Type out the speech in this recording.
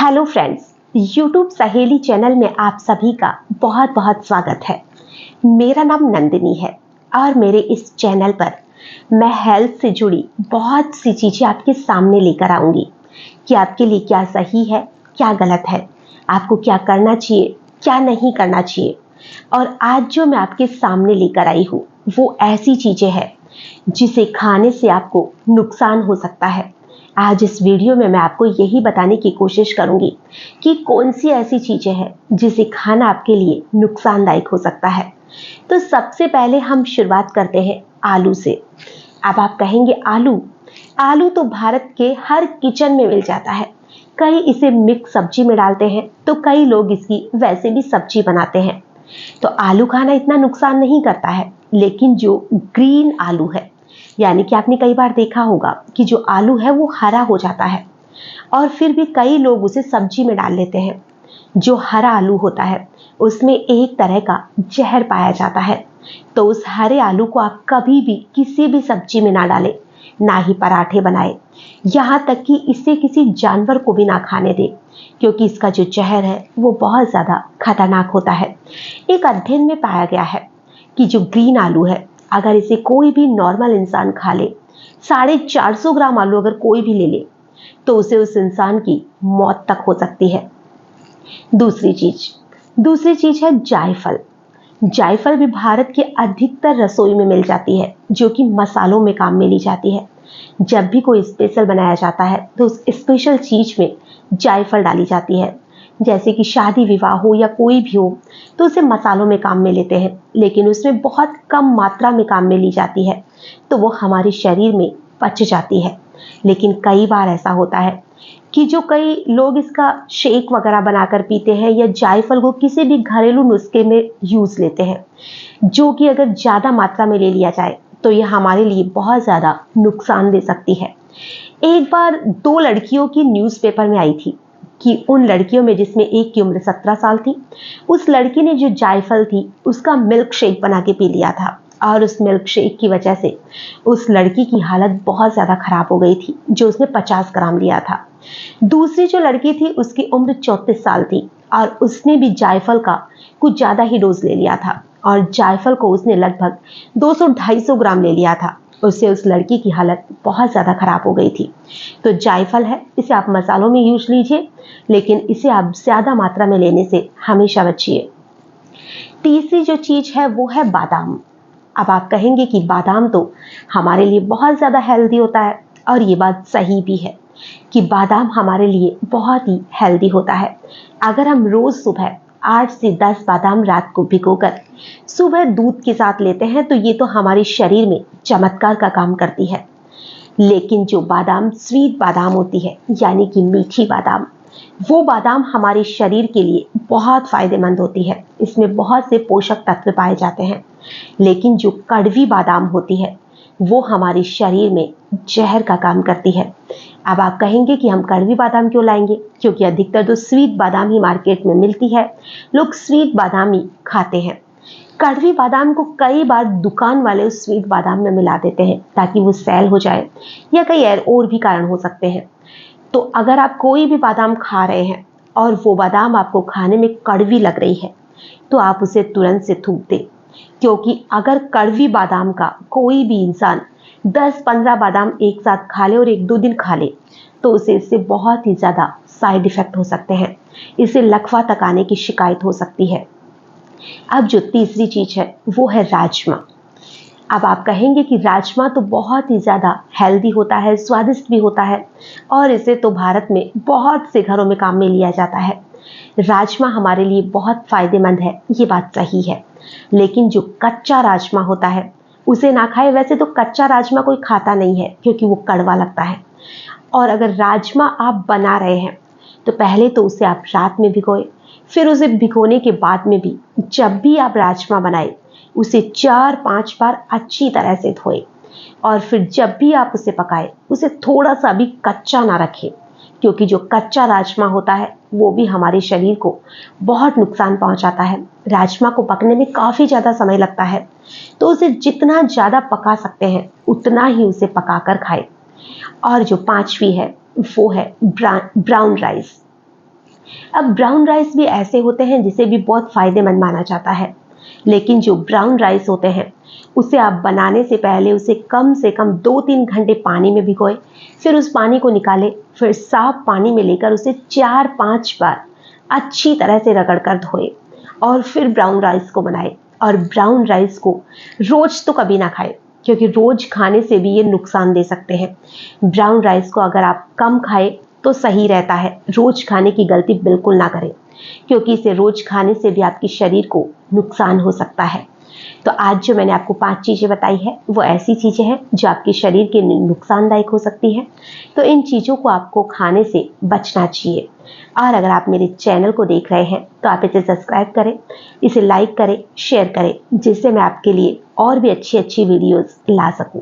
Hello friends, YouTube सहेली channel में आप सभी का बहुत बहुत स्वागत है। मेरा नाम नंदिनी है और मेरे इस चैनल पर मैं हेल्थ से जुड़ी बहुत सी चीज़ें आपके सामने लेकर आऊँगी कि आपके लिए क्या सही है, क्या गलत है, आपको क्या करना चाहिए, क्या नहीं करना चाहिए। और आज जो मैं आपके सामने लेकर आई हूँ वो ऐसी चीज़ें हैं जिसे खाने से आपको नुकसान हो सकता है। आज इस वीडियो में मैं आपको यही बताने की कोशिश करूंगी कि कौन सी ऐसी चीजें हैं जिसे खाना आपके लिए नुकसानदायक हो सकता है। तो सबसे पहले हम शुरुआत करते हैं आलू से। अब आप कहेंगे आलू आलू तो भारत के हर किचन में मिल जाता है। कई इसे मिक्स सब्जी में डालते हैं तो कई लोग इसकी वैसे भी सब्जी बनाते हैं। तो आलू खाना इतना नुकसान नहीं करता है, लेकिन जो ग्रीन आलू है, यानी कि आपने कई बार देखा होगा कि जो आलू है वो हरा हो जाता है और फिर भी कई लोग उसे सब्जी में डाल लेते हैं। जो हरा आलू होता है उसमें एक तरह का जहर पाया जाता है। तो उस हरे आलू को आप कभी भी किसी भी सब्जी में ना डालें, ना ही पराठे बनाए, यहाँ तक कि इसे किसी जानवर को भी ना खाने दें, क्योंकि इसका जो जहर है वो बहुत ज़्यादा खतरनाक होता है। एक अध्ययन में पाया गया है कि जो ग्रीन आलू है, अगर इसे कोई भी नॉर्मल इंसान खा ले, 450 ग्राम आलू अगर कोई भी ले ले, तो उसे उस इंसान की मौत तक हो सकती है। दूसरी चीज है जायफल। जायफल भी भारत के अधिकतर रसोई में मिल जाती है, जो कि मसालों में काम में ली जाती है। जब भी कोई स्पेशल बनाया जाता है तो उस स्पेशल चीज में जायफल डाली जाती है। जैसे कि शादी विवाह हो या कोई भी हो तो उसे मसालों में काम में लेते हैं, लेकिन उसमें बहुत कम मात्रा में काम में ली जाती है तो वो हमारे शरीर में पच जाती है। लेकिन कई बार ऐसा होता है कि जो कई लोग इसका शेक वगैरह बनाकर पीते हैं या जायफल को किसी भी घरेलू नुस्खे में यूज लेते हैं, जो कि अगर ज़्यादा मात्रा में ले लिया जाए तो यह हमारे लिए बहुत ज़्यादा नुकसान दे सकती है। एक बार 2 लड़कियों की न्यूज़पेपर में आई थी कि उन लड़कियों में जिसमें एक की उम्र 17 साल थी, उस लड़की ने जो जायफल थी उसका मिल्क शेक बना के पी लिया था और उस मिल्क शेक की वजह से उस लड़की की हालत बहुत ज़्यादा खराब हो गई थी, जो उसने 50 ग्राम लिया था। दूसरी जो लड़की थी उसकी उम्र 34 साल थी और उसने भी जायफल का कुछ ज़्यादा ही डोज ले लिया था और जायफल को उसने लगभग 200-250 ग्राम ले लिया था। उससे उस लड़की की हालत बहुत ज़्यादा खराब हो गई थी। तो जायफल है, इसे आप मसालों में यूज लीजिए, लेकिन इसे आप ज़्यादा मात्रा में लेने से हमेशा बचिए। तीसरी जो चीज़ है वो है बादाम। अब आप कहेंगे कि बादाम तो हमारे लिए बहुत ज़्यादा हेल्दी होता है, और ये बात सही भी है कि बादाम हमारे लिए बहुत ही हेल्दी होता है। अगर हम रोज़ सुबह 8 से 10 बादाम रात को भिगोकर सुबह दूध के साथ लेते हैं तो ये तो हमारे शरीर में चमत्कार का काम करती है। लेकिन जो बादाम स्वीट बादाम होती है, यानी कि मीठी बादाम, वो बादाम हमारे शरीर के लिए बहुत फायदेमंद होती है। इसमें बहुत से पोषक तत्व पाए जाते हैं। लेकिन जो कड़वी बादाम होती है वो हमारे शरीर में जहर का काम करती है। अब आप कहेंगे कि हम कड़वी बादाम क्यों लाएंगे, क्योंकि अधिकतर तो स्वीट बादाम ही मार्केट में मिलती है, लोग स्वीट बादाम ही खाते हैं। कड़वी बादाम को कई बार दुकान वाले उस स्वीट बादाम में मिला देते हैं ताकि वो सेल हो जाए, या कई और भी कारण हो सकते हैं। तो अगर आप कोई भी बादाम खा रहे हैं और वो बादाम आपको खाने में कड़वी लग रही है तो आप उसे तुरंत से थूक दें, क्योंकि अगर कड़वी बादाम का कोई भी इंसान 10-15 बादाम एक साथ खा ले और 1-2 दिन खा ले तो उसे इससे बहुत ही ज़्यादा साइड इफ़ेक्ट हो सकते हैं। इसे लकवा तक आने की शिकायत हो सकती है। अब जो तीसरी चीज़ है वो है राजमा। अब आप कहेंगे कि राजमा तो बहुत ही ज़्यादा हेल्दी होता है, स्वादिष्ट भी होता है और इसे तो भारत में बहुत से घरों में काम में लिया जाता है। राजमा हमारे लिए बहुत फायदेमंद है, ये बात सही है। लेकिन जो कच्चा राजमा होता है उसे ना खाए। वैसे तो कच्चा राजमा कोई खाता नहीं है क्योंकि वो कड़वा लगता है। और अगर राजमा आप बना रहे हैं तो पहले तो उसे आप रात में भिगोए, फिर उसे भिगोने के बाद में भी जब भी आप राजमा बनाए उसे 4-5 बार अच्छी तरह से धोए, और फिर जब भी आप उसे पकाए उसे थोड़ा सा भी कच्चा ना रखें, क्योंकि जो कच्चा राजमा होता है वो भी हमारे शरीर को बहुत नुकसान पहुंचाता है। राजमा को पकने में काफ़ी ज़्यादा समय लगता है, तो उसे जितना ज़्यादा पका सकते हैं उतना ही उसे पकाकर खाएं। और जो पांचवी है वो है ब्राउन राइस। अब ब्राउन राइस भी ऐसे होते हैं जिसे भी बहुत फायदेमंद माना जाता है, लेकिन जो ब्राउन राइस होते हैं उसे आप बनाने से पहले उसे कम से कम 2-3 घंटे पानी में भिगोएं, फिर उस पानी को निकालें, फिर साफ पानी में लेकर उसे 4-5 बार अच्छी तरह से रगड़ कर धोएं और फिर ब्राउन राइस को बनाएं। और ब्राउन राइस को रोज तो कभी ना खाएं, क्योंकि रोज खाने से भी ये नुकसान दे सकते हैं। ब्राउन राइस को अगर आप कम खाएं तो सही रहता है, रोज खाने की गलती बिल्कुल ना करें, क्योंकि इसे रोज खाने से भी आपके शरीर को नुकसान हो सकता है। तो आज जो मैंने आपको 5 चीज़ें बताई है वो ऐसी चीज़ें हैं जो आपके शरीर के लिए नुकसानदायक हो सकती हैं, तो इन चीज़ों को आपको खाने से बचना चाहिए। और अगर आप मेरे चैनल को देख रहे हैं तो आप इसे सब्सक्राइब करें, इसे लाइक करें, शेयर करें, जिससे मैं आपके लिए और भी अच्छी अच्छी वीडियोस ला सकूं।